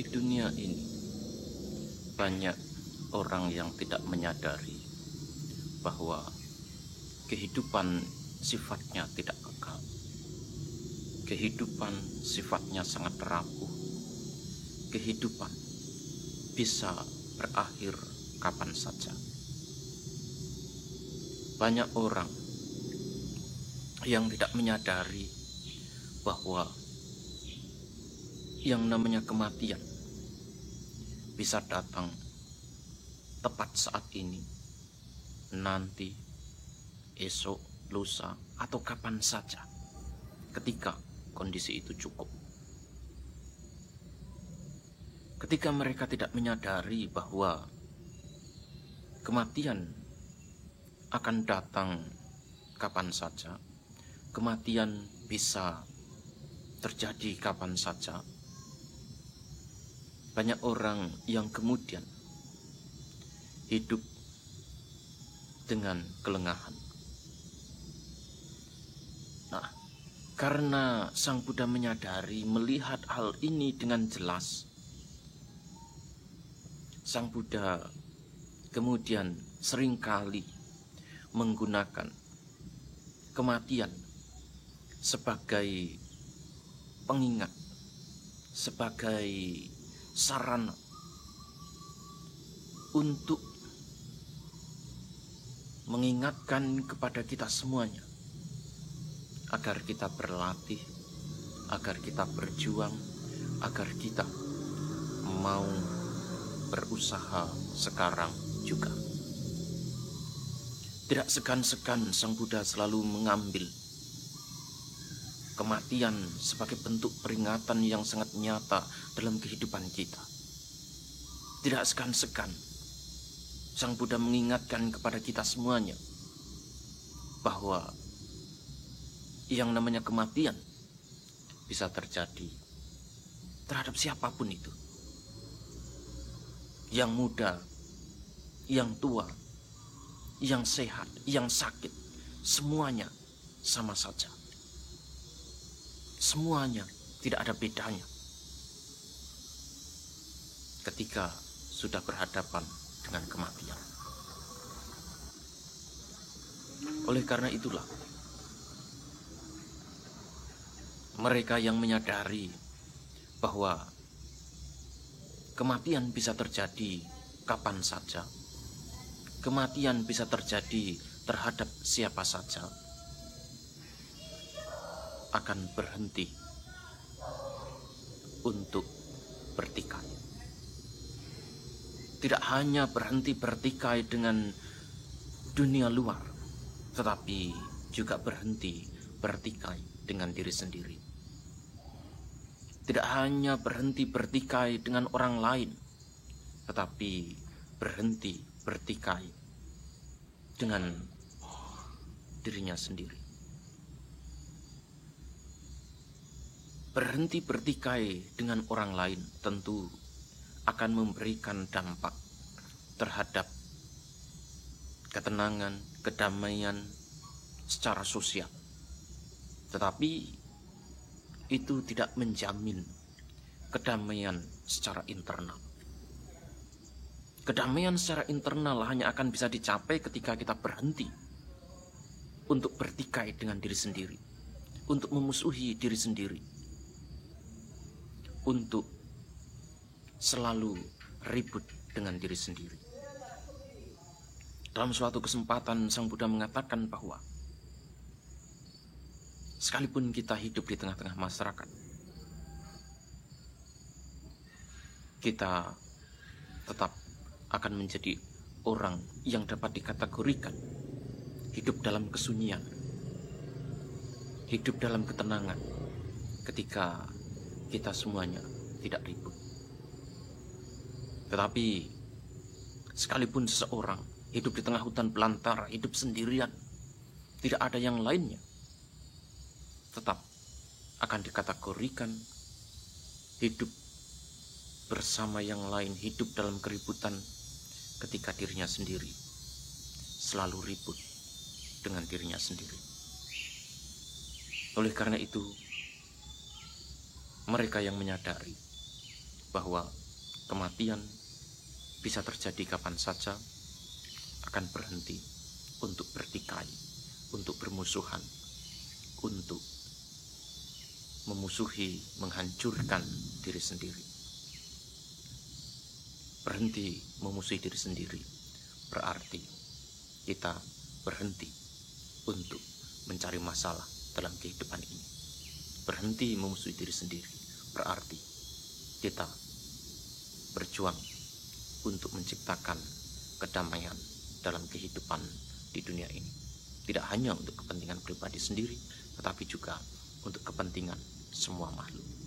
Di dunia ini banyak orang yang tidak menyadari bahwa kehidupan sifatnya tidak kekal. Kehidupan sifatnya sangat rapuh. Kehidupan bisa berakhir kapan saja. Banyak orang yang tidak menyadari bahwa yang namanya kematian bisa datang tepat saat ini, nanti, esok, lusa, atau kapan saja ketika kondisi itu cukup. Ketika mereka tidak menyadari bahwa kematian akan datang kapan saja, kematian bisa terjadi kapan saja, banyak orang yang kemudian hidup dengan kelengahan. Nah, karena Sang Buddha menyadari, melihat hal ini dengan jelas, Sang Buddha kemudian seringkali menggunakan kematian sebagai pengingat, sebagai sarana untuk mengingatkan kepada kita semuanya agar kita berlatih, agar kita berjuang, agar kita mau berusaha sekarang juga. Tidak segan-segan Sang Buddha selalu mengambil kematian sebagai bentuk peringatan yang sangat nyata dalam kehidupan kita. Tidak segan-segan Sang Buddha mengingatkan kepada kita semuanya bahwa yang namanya kematian bisa terjadi terhadap siapapun itu. Yang muda, yang tua, yang sehat, yang sakit, semuanya sama saja. Semuanya tidak ada bedanya ketika sudah berhadapan dengan kematian. Oleh karena itulah, mereka yang menyadari bahwa kematian bisa terjadi kapan saja, kematian bisa terjadi terhadap siapa saja, akan berhenti untuk bertikai. Tidak hanya berhenti bertikai dengan dunia luar, tetapi juga berhenti bertikai dengan diri sendiri. Tidak hanya berhenti bertikai dengan orang lain, tetapi berhenti bertikai dengan dirinya sendiri. Berhenti bertikai dengan orang lain tentu akan memberikan dampak terhadap ketenangan, kedamaian secara sosial. Tetapi itu tidak menjamin kedamaian secara internal. Kedamaian secara internal hanya akan bisa dicapai ketika kita berhenti untuk bertikai dengan diri sendiri, untuk memusuhi diri sendiri, untuk selalu ribut dengan diri sendiri. Dalam suatu kesempatan Sang Buddha mengatakan bahwa sekalipun kita hidup di tengah-tengah masyarakat, kita tetap akan menjadi orang yang dapat dikategorikan hidup dalam kesunyian, hidup dalam ketenangan, ketika kita semuanya tidak ribut. Tetapi sekalipun seseorang hidup di tengah hutan belantara, hidup sendirian, tidak ada yang lainnya, tetap akan dikategorikan hidup bersama yang lain, hidup dalam keributan ketika dirinya sendiri selalu ribut dengan dirinya sendiri. Oleh karena itu, mereka yang menyadari bahwa kematian bisa terjadi kapan saja, akan berhenti untuk bertikai, untuk bermusuhan, untuk memusuhi, menghancurkan diri sendiri. Berhenti memusuhi diri sendiri berarti kita berhenti untuk mencari masalah dalam kehidupan ini. Berhenti memusuhi diri sendiri berarti kita berjuang untuk menciptakan kedamaian dalam kehidupan di dunia ini. Tidak hanya untuk kepentingan pribadi sendiri, tetapi juga untuk kepentingan semua makhluk.